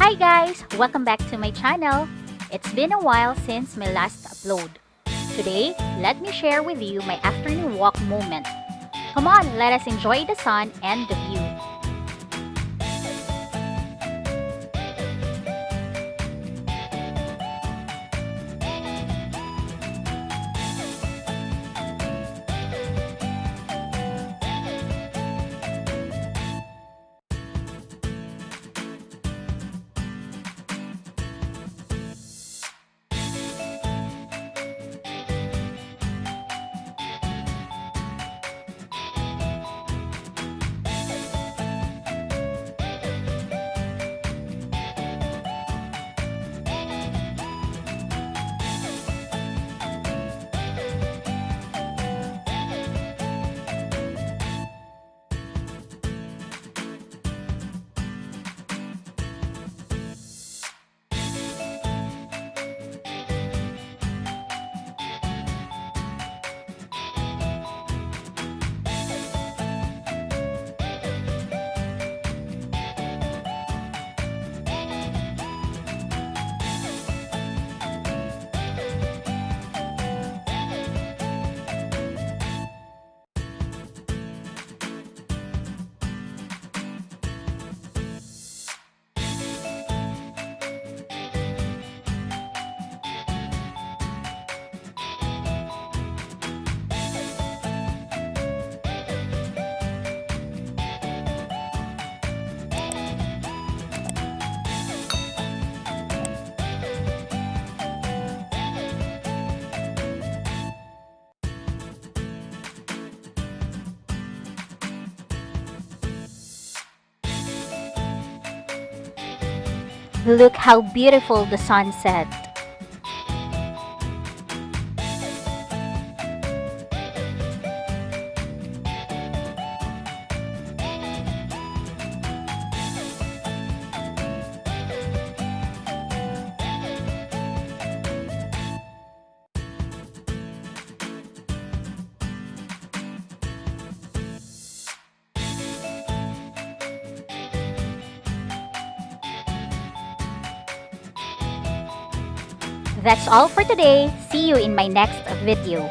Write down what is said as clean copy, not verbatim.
Hi guys! Welcome back to my channel. It's been a while since my last upload. Today, let me share with you my afternoon walk moment. Come on, let us enjoy the sun and the view. Look how beautiful the sunset. That's all for today. See you in my next video.